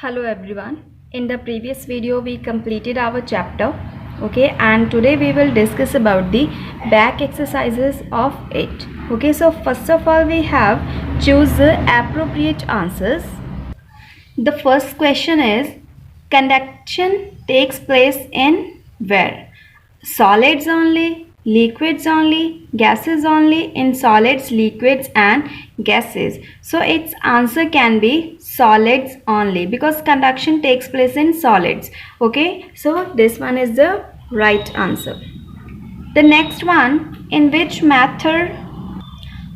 Hello everyone. In the previous video we completed our chapter, okay, and today we will discuss about the back exercises of it. Okay, so first of all we have choose the appropriate answers. The first question is, conduction takes place in where? Solids only, liquids only, gases only, in solids, liquids and gases. So its answer can be solids only because conduction takes place in solids. Okay, so this one is the right answer. The next one, in which method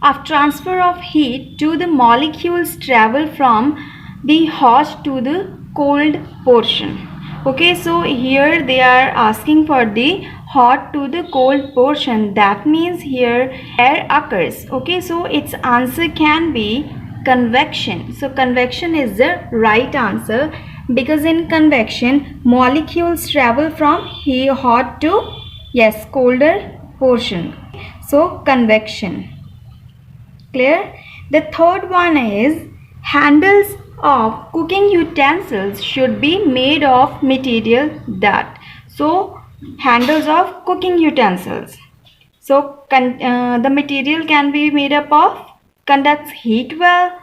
of transfer of heat to the molecules travel from the hot to the cold portion. Okay, so here they are asking for the hot to the cold portion. That means here air occurs. Okay, so its answer can be convection. So convection is the right answer because in convection molecules travel from hot to colder portion. So convection. Clear? The third one is, handles of cooking utensils should be made of material that. So handles of cooking utensils. So the material can be made up of conducts heat well,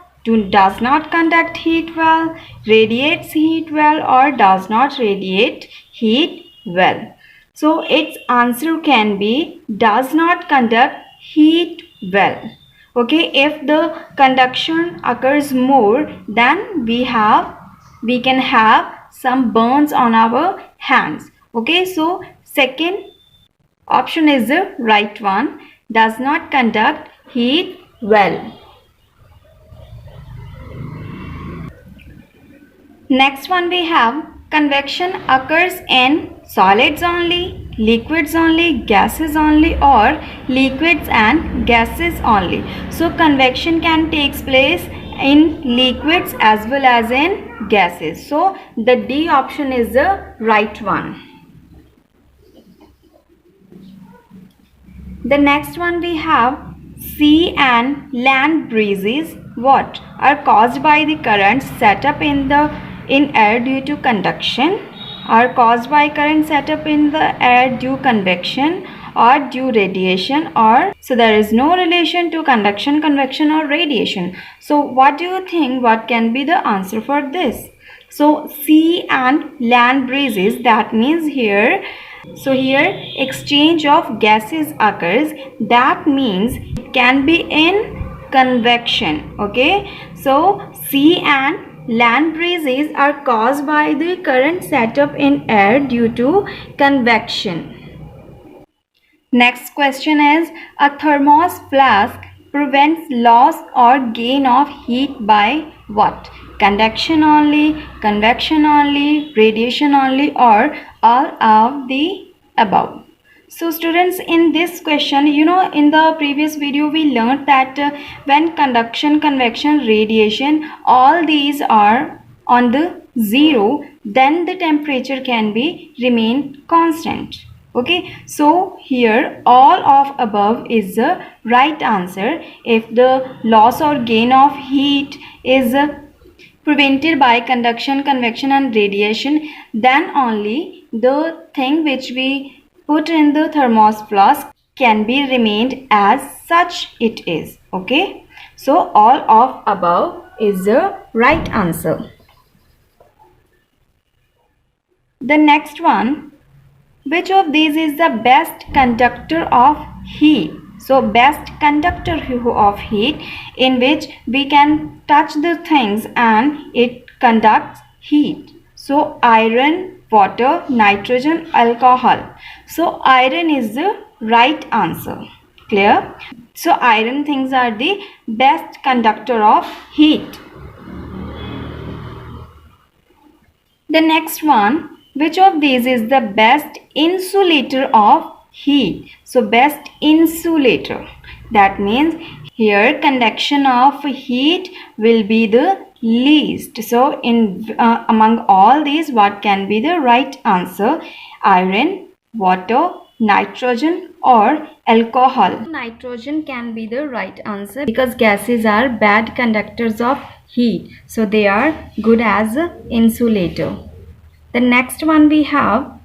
does not conduct heat well, radiates heat well, or does not radiate heat well. So its answer can be does not conduct heat well. Okay, if the conduction occurs more, then we can have some burns on our hands. Okay, so second option is the right one, does not conduct heat well. Next one we have, convection occurs in solids only, liquids only, gases only, or liquids and gases only. So convection can take place in liquids as well as in gases. So the D option is the right one. The next one we have, sea and land breezes what are caused by the currents set up in air due to conduction, are caused by current set up in the air due convection or due radiation, or so there is no relation to conduction, convection or radiation. So what do you think, what can be the answer for this? So sea and land breezes, that means here, so here exchange of gases occurs, that means it can be in convection. Okay, so sea and land breezes are caused by the current set up in air due to convection. Next question is, a thermos flask prevents loss or gain of heat by what? Conduction only, convection only, radiation only, or all of the above. So students, in this question, in the previous video we learned that when conduction, convection, radiation, all these are on the zero, then the temperature can be remain constant. Okay, so here all of above is the right answer. If the loss or gain of heat is prevented by conduction, convection and radiation, then only the thing which we put in the thermos flask can be remained as such it is. Okay, so all of above is the right answer. The next one, which of these is the best conductor of heat? So best conductor of heat, in which we can touch the things and it conducts heat. So iron, water, nitrogen, alcohol. So iron is the right answer. Clear? So iron things are the best conductor of heat. The next one, which of these is the best insulator of heat? So best insulator, that means here conduction of heat will be the least. So in among all these, what can be the right answer? Iron, water, nitrogen, or alcohol. Nitrogen can be the right answer because gases are bad conductors of heat, so they are good as insulator. The next one we have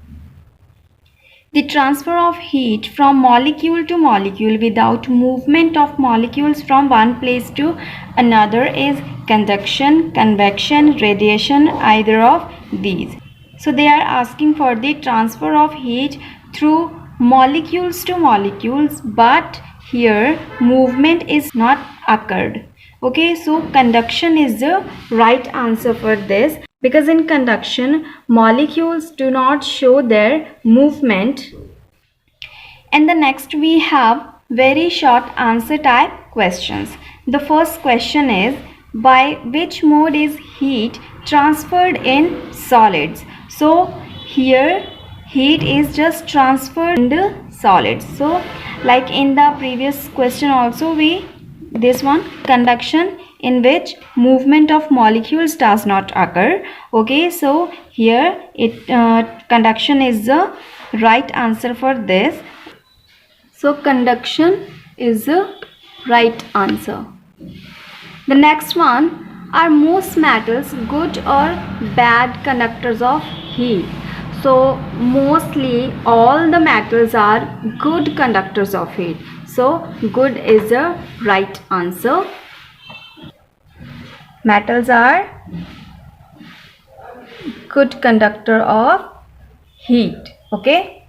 the transfer of heat from molecule to molecule without movement of molecules from one place to another is conduction, convection, radiation, either of these. So they are asking for the transfer of heat through molecules to molecules, but here movement is not occurred. Okay, so conduction is the right answer for this, because in conduction molecules do not show their movement. And the next we have very short answer type questions. The first question is, by which mode is heat transferred in solids? So here heat is just transferred in the solids. So like in the previous question also this one, conduction, in which movement of molecules does not occur. Okay, so here conduction is the right answer for this. So conduction is the right answer. The next one, are most metals good or bad conductors of heat? So mostly all the metals are good conductors of heat. So good is the right answer. Metals are good conductor of heat. Okay.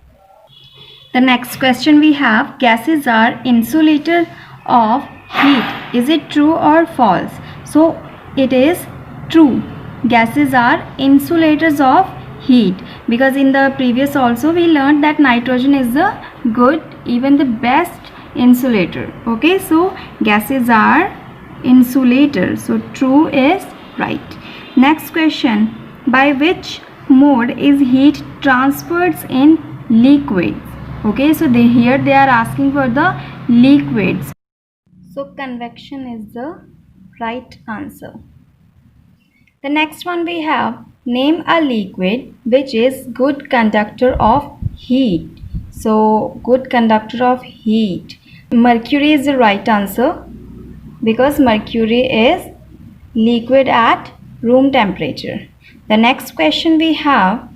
The next question we have, gases are insulator of heat. Is it true or false? So it is true. Gases are insulators of heat, because in the previous also we learned that nitrogen is the good, even the best insulator. Okay, so gases are insulators. So true is right. Next question, by which mode is heat transferred in liquids? Okay, so here they are asking for the liquids. So convection is the right answer. The next one we have, name a liquid which is good conductor of heat. So good conductor of heat. Mercury is the right answer, because mercury is liquid at room temperature. The next question we have,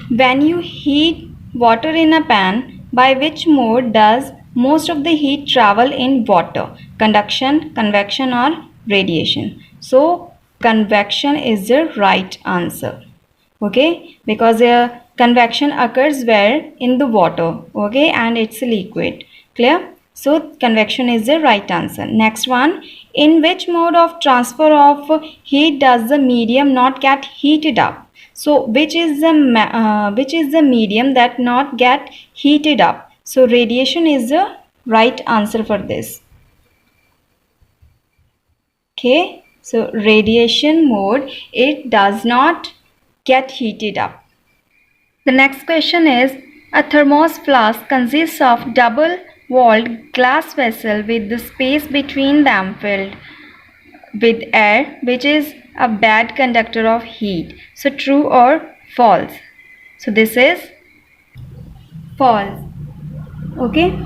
when you heat water in a pan, by which mode does most of the heat travel in water? Conduction, convection, or radiation? So convection is the right answer. Okay, because convection occurs where? In the water. Okay, and it's a liquid. Clear? So convection is the right answer. Next one, in which mode of transfer of heat does the medium not get heated up? So which is the medium that not get heated up? So radiation is the right answer for this. Okay, so radiation mode, it does not get heated up. The next question is, a thermos flask consists of double-walled glass vessel with the space between them filled with air, which is a bad conductor of heat. So true or false? So this is false. Okay,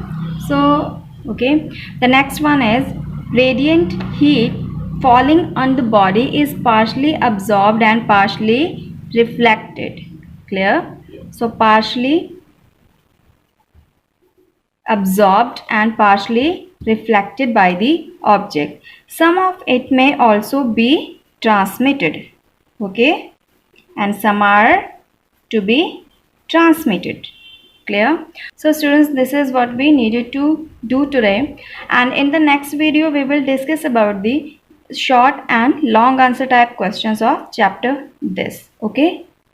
so the next one is, radiant heat falling on the body is partially absorbed and partially reflected. Clear? So partially absorbed and partially reflected by the object. Some of it may also be transmitted. Okay, and some are to be transmitted. Clear? So students, this is what we needed to do today, and in the next video we will discuss about the short and long answer type questions of chapter this. Okay.